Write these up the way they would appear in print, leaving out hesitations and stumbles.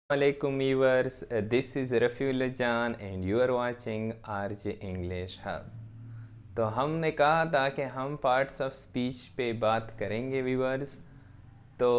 Assalamualaikum viewers, this is Rafiullah Jan and you are watching RJ English Hub। तो हमने कहा था कि हम पार्ट्स ऑफ स्पीच पे बात करेंगे व्यूअर्स। तो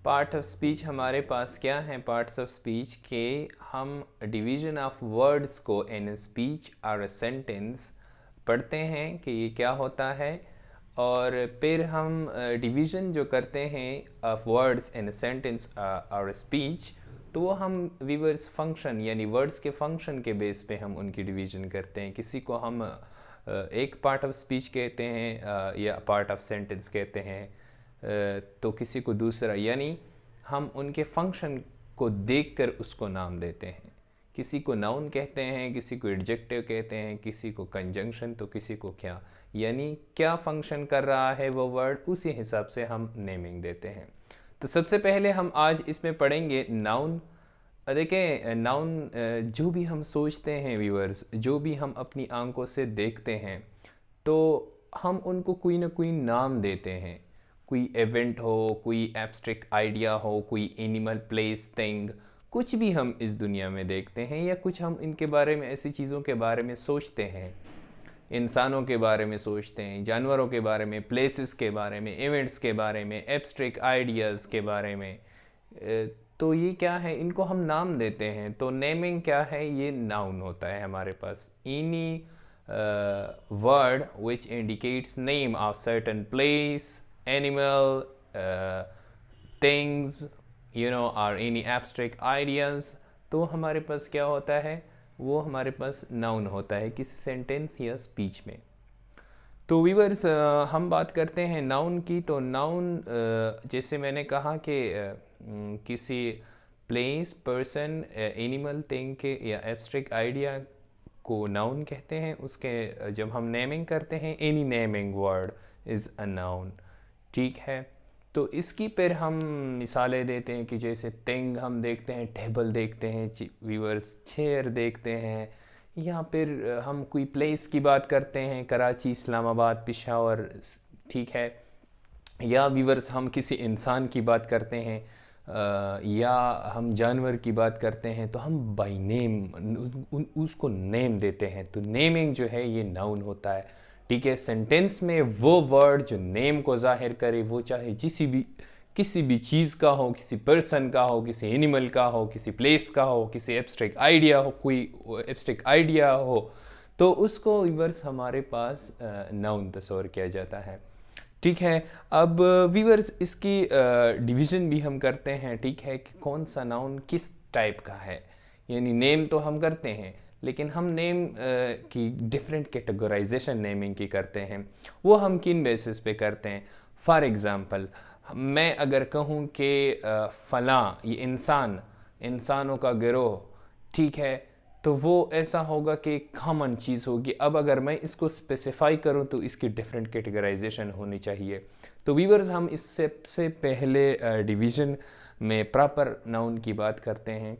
पार्ट ऑफ स्पीच हमारे पास क्या है? पार्ट्स ऑफ स्पीच के हम डिवीज़न ऑफ वर्ड्स को इन स्पीच और अ सेंटेंस पढ़ते हैं कि ये क्या होता है, और फिर हम डिवीज़न जो करते हैं ऑफ वर्ड्स इन सेंटेंस और स्पीच, तो वो हम व्यूअर्स फंक्शन यानी वर्ड्स के फंक्शन के बेस पे हम उनकी डिवीज़न करते हैं। किसी को हम एक पार्ट ऑफ स्पीच कहते हैं या पार्ट ऑफ सेंटेंस कहते हैं, तो किसी को दूसरा, यानी हम उनके फंक्शन को देखकर उसको नाम देते हैं। किसी को नाउन कहते हैं, किसी को एडजेक्टिव कहते हैं, किसी को कंजंक्शन, तो किसी को क्या, यानी क्या फंक्शन कर रहा है वो वर्ड, उसी हिसाब से हम नेमिंग देते हैं। तो सबसे पहले हम आज इसमें पढ़ेंगे नाउन। देखें, नाउन जो भी हम सोचते हैं व्यूअर्स, जो भी हम अपनी आंखों से देखते हैं, तो हम उनको कोई ना कोई नाम देते हैं। कोई इवेंट हो, कोई एब्स्ट्रैक्ट आइडिया हो, कोई एनिमल, प्लेस, थिंग, कुछ भी हम इस दुनिया में देखते हैं या कुछ हम इनके बारे में, ऐसी चीज़ों के बारे में सोचते हैं, इंसानों के बारे में सोचते हैं, जानवरों के बारे में, प्लेसेस के बारे में, इवेंट्स के बारे में, एब्स्ट्रैक्ट आइडियाज़ के बारे में, तो ये क्या है, इनको हम नाम देते हैं। तो नेमिंग क्या है? ये नाउन होता है हमारे पास। Any word which indicates name of certain place, animal, things, और एनी एब्स्ट्रैक्ट आइडियाज़, तो हमारे पास क्या होता है? वो हमारे पास नाउन होता है किसी सेंटेंस या स्पीच में। तो व्यूअर्स, हम बात करते हैं नाउन की। तो नाउन, जैसे मैंने कहा कि किसी प्लेस, पर्सन, एनिमल, थिंग के या एब्स्ट्रैक्ट आइडिया को नाउन कहते हैं। उसके जब हम नेमिंग करते हैं, any naming word is a noun, ठीक है। तो इसकी फिर हम मिसालें देते हैं कि जैसे थिंग हम देखते हैं, टेबल देखते हैं व्यूअर्स, चेयर देखते हैं, या फिर हम कोई प्लेस की बात करते हैं, कराची, इस्लामाबाद, पेशावर, ठीक है। या व्यूअर्स हम किसी इंसान की बात करते हैं, या हम जानवर की बात करते हैं, तो हम बाय नेम उसको नेम देते हैं। तो नेमिंग जो है ये नाउन होता है, ठीक है। सेंटेंस में वो वर्ड जो नेम को जाहिर करे, वो चाहे किसी भी चीज़ का हो, किसी पर्सन का हो, किसी एनिमल का हो, किसी प्लेस का हो, किसी एब्स्ट्रैक्ट आइडिया हो, कोई एब्स्ट्रैक्ट आइडिया हो, तो उसको व्यूअर्स हमारे पास नाउन तस्वर किया जाता है, ठीक है। अब व्यूअर्स इसकी डिवीज़न भी हम करते हैं, ठीक है, कि कौन सा नाउन किस टाइप का है। यानी नेम तो हम करते हैं, लेकिन हम नेम की डिफरेंट कैटेगराइजेशन नेमिंग की करते हैं। वो हम किन बेसिस पे करते हैं? फॉर एग्ज़ाम्पल, मैं अगर कहूँ कि फ़लाँ ये इंसानों का गिरोह, ठीक है, तो वो ऐसा होगा कि कॉमन चीज़ होगी। अब अगर मैं इसको स्पेसिफाई करूं तो इसकी डिफरेंट कैटेगराइजेशन होनी चाहिए। तो व्यूअर्स, हम इससे से पहले डिवीज़न में प्रॉपर नाउन की बात करते हैं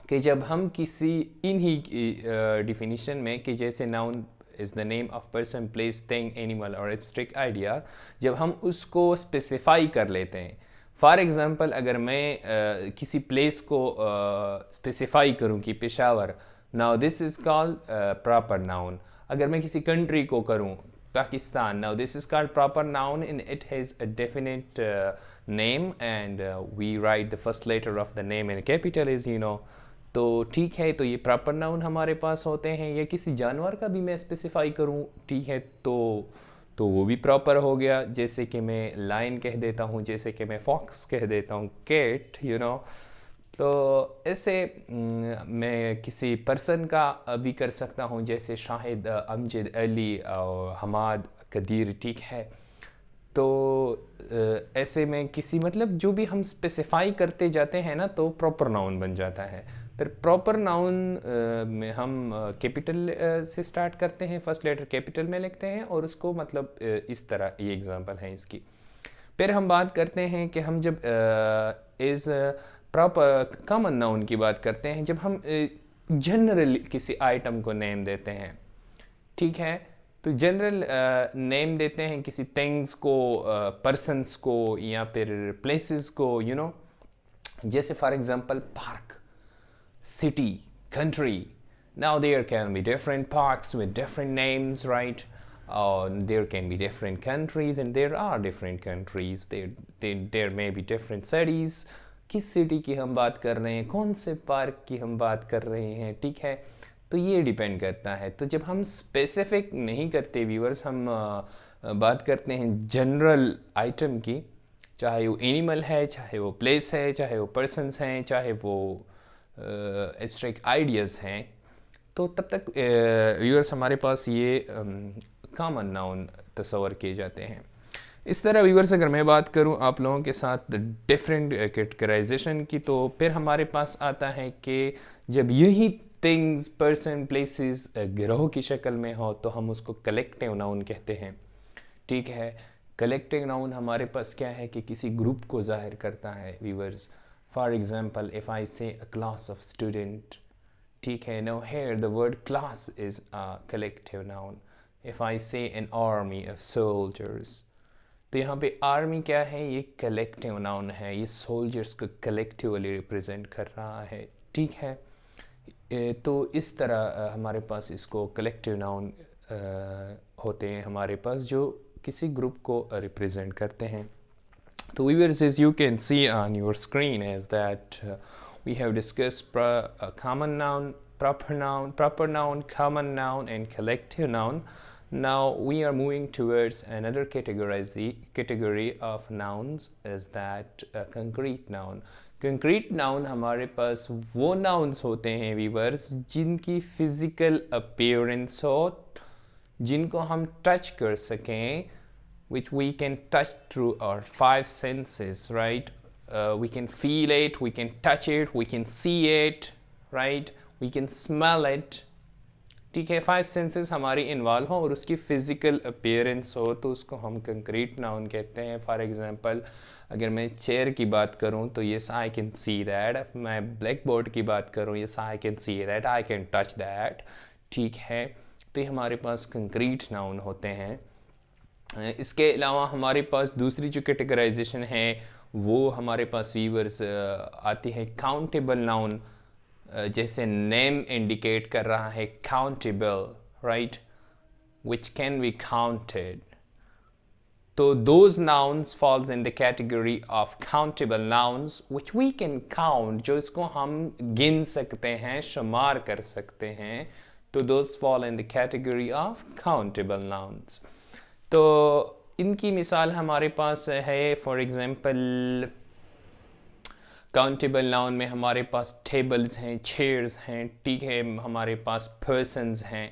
कि जब हम किसी इन्हीं डिफिनीशन में, कि जैसे noun is the name of person, place, thing, animal और एब्स्ट्रैक्ट आइडिया, जब हम उसको स्पेसिफाई कर लेते हैं। फॉर एग्ज़ाम्पल, अगर मैं किसी प्लेस को स्पेसिफाई करूं कि Peshawar, now this is called proper noun. अगर मैं किसी कंट्री को करूं Pakistan, now this is called proper noun and it has a definite name and we write the first letter of the name in capital is, तो ठीक है। तो ये प्रॉपर नाउन हमारे पास होते हैं। या किसी जानवर का भी मैं स्पेसिफाई करूं, ठीक है, तो वो भी प्रॉपर हो गया। जैसे कि मैं लायन कह देता हूँ, जैसे कि मैं फॉक्स कह देता हूँ, कैट, तो ऐसे मैं किसी पर्सन का भी कर सकता हूँ, जैसे शाहिद, अमजद, अली और हमाद, कदीर, ठीक है। तो ऐसे में किसी, मतलब जो भी हम स्पेसिफाई करते जाते हैं ना, तो प्रॉपर नाउन बन जाता है। फिर प्रॉपर नाउन में हम कैपिटल से स्टार्ट करते हैं, फर्स्ट लेटर कैपिटल में लिखते हैं, और उसको मतलब इस तरह, ये एग्जांपल है इसकी। फिर हम बात करते हैं कि हम जब इज़ प्रॉपर कॉमन नाउन की बात करते हैं, जब हम जनरल किसी आइटम को नेम देते हैं, ठीक है। तो जनरल नेम देते हैं किसी थिंग्स को, पर्सन्स को, या फिर प्लेसेस को, जैसे for example park, city, country. Now there can be different parks with different names, right? There can be different countries, and there are different countries. There may be different cities. किस city की हम बात कर रहे हैं, कौन से park की हम बात कर रहे हैं, ठीक है। तो ये डिपेंड करता है। तो जब हम स्पेसिफिक नहीं करते व्यूअर्स, हम बात करते हैं जनरल आइटम की, चाहे वो एनिमल है, चाहे वो प्लेस है, चाहे वो पर्सनस हैं, चाहे वो एब्स्ट्रैक्ट आइडियाज़ हैं, तो तब तक व्यूअर्स हमारे पास ये कॉमन नाउन तस्वर किए जाते हैं। इस तरह व्यूअर्स अगर मैं बात करूं आप लोगों के साथ डिफरेंट कैटेगराइजेशन की, तो फिर हमारे पास आता है कि जब यही थिंग्स, पर्सन, प्लेसेस गिरोह की शक्ल में हो तो हम उसको कलेक्टिव नाउन कहते हैं, ठीक है। कलेक्टिव नाउन हमारे पास क्या है कि किसी ग्रुप को जाहिर करता है viewers. For example if I से अ क्लास ऑफ स्टूडेंट, ठीक है। Now here the word class is a collective noun. If I से एन आर्मी ऑफ सोल्जर्स, तो यहाँ पे आर्मी क्या है, ये कलेक्टिव नाउन है, ये सोल्जर्स को कलेक्टिवली रिप्रेजेंट कर रहा है, ठीक है। तो इस तरह हमारे पास इसको कलेक्टिव नाउन होते हैं हमारे पास, जो किसी ग्रुप को रिप्रेजेंट करते हैं। तो viewers, as you can see on your screen, is that we have discussed common noun, proper noun, common noun, and collective noun. Now we are moving towards another category of nouns, is that concrete noun. Concrete noun हमारे पास वो nouns होते हैं viewers जिनकी physical appearance हो, जिनको हम touch कर सकें, which we can touch through our five senses, right? We can feel it, we can touch it, we can see it, right? We can smell it, ठीक है। फाइव सेंसेस हमारी involve हो और उसकी फिजिकल अपीयरेंस हो, तो उसको हम कंक्रीट नाउन कहते हैं। फॉर एग्जांपल अगर मैं चेयर की बात करूं तो yes I can see that. मैं ब्लैक बोर्ड की बात करूं, yes I can see that, I can touch that, ठीक है। तो ये हमारे पास कंक्रीट नाउन होते हैं। इसके अलावा हमारे पास दूसरी जो कैटेगराइजेशन है वो हमारे पास व्यूअर्स आती है काउंटेबल नाउन। जैसे नेम इंडिकेट कर रहा है countable, right, which can be counted. तो those nouns falls in the category of countable nouns which we can count, जो इसको हम गिन सकते हैं, शुमार कर सकते हैं, तो those fall in the category of countable nouns. तो इनकी मिसाल हमारे पास है, फॉर एग्जांपल काउंटेबल नाउन में हमारे पास टेबल्स हैं, चेयर्स हैं, ठीक है। हमारे पास पर्सन्स हैं,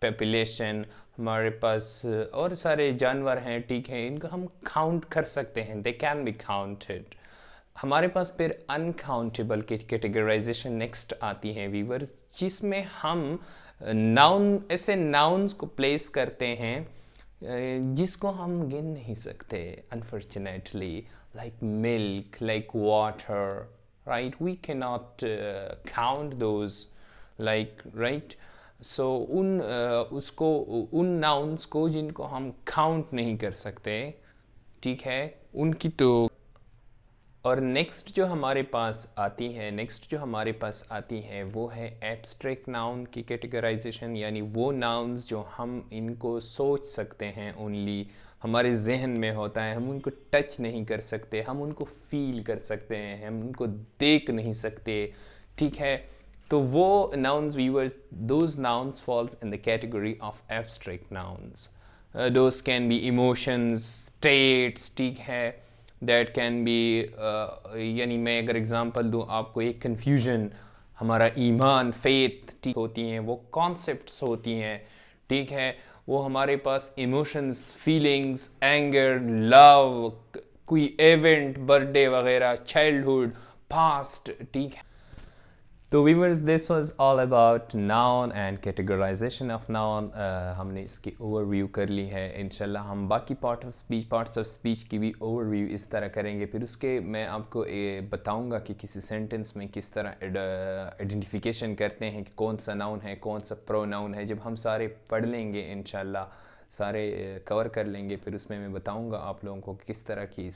पॉपुलेशन, हमारे पास और सारे जानवर हैं, ठीक है। इनको हम काउंट कर सकते हैं, दे कैन बी काउंटेड। हमारे पास फिर अनकाउंटेबल की कैटेगराइजेशन नेक्स्ट आती है व्यूअर्स, जिसमें हम नाउन, ऐसे नाउन्स को प्लेस करते हैं जिसको हम गिन नहीं सकते unfortunately, like milk, like water, right, we can not count those, like, right. So उन नाउन्स को जिनको हम काउंट नहीं कर सकते, ठीक है, उनकी तो। और नेक्स्ट जो हमारे पास आती है वो है एब्स्ट्रैक्ट नाउन की कैटेगराइजेशन, यानी वो नाउन्स जो हम इनको सोच सकते हैं, ओनली हमारे जहन में होता है, हम उनको टच नहीं कर सकते, हम उनको फील कर सकते हैं, हम उनको देख नहीं सकते, ठीक है। तो वो nouns viewers, those nouns falls in the category of abstract nouns. Those can be emotions, states, ठीक है। दैट कैन बी, यानी मैं अगर एग्जांपल दूं आपको, एक कन्फ्यूजन, हमारा ईमान, फेथ, ठीक होती हैं, वो कॉन्सेप्ट्स होती हैं, ठीक है। वो हमारे पास इमोशंस, फीलिंग्स, एंगर, लव, कोई इवेंट, बर्थडे वगैरह, चाइल्डहुड, पास्ट, ठीक है। तो viewers, this was all about noun and categorization of noun. हमने इसकी ओवरव्यू कर ली है। इंशाल्लाह हम बाकी पार्ट्स ऑफ स्पीच की भी ओवरव्यू इस तरह करेंगे। फिर उसके मैं आपको बताऊंगा कि किसी सेंटेंस में किस तरह आइडेंटिफिकेशन करते हैं कि कौन सा नाउन है, कौन सा प्रोनाउन है। जब हम सारे पढ़ लेंगे इंशाल्लाह सारे कवर कर लेंगे। फिर उसमें मैं बताऊंगा आप लोगों को किस तरह की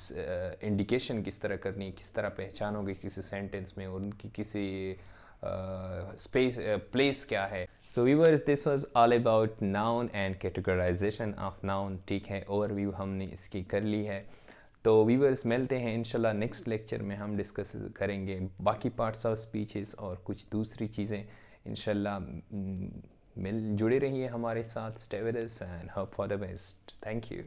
इंडिकेशन किस तरह करनी है, किस तरह पहचानोगे किसी सेंटेंस में, और उनकी किसी स्पेस प्लेस क्या है। So viewers, this was all about noun and categorization of noun. ठीक है, ओवरव्यू हमने इसकी कर ली है। तो व्यूअर्स, मिलते हैं इंशाल्लाह नेक्स्ट लेक्चर में। हम डिस्कस करेंगे बाकी पार्ट्स ऑफ स्पीचेस और कुछ दूसरी चीज़ें इंशाल्लाह। जुड़े रहिए हमारे साथ। Stay with us and hope for the best. Thank you.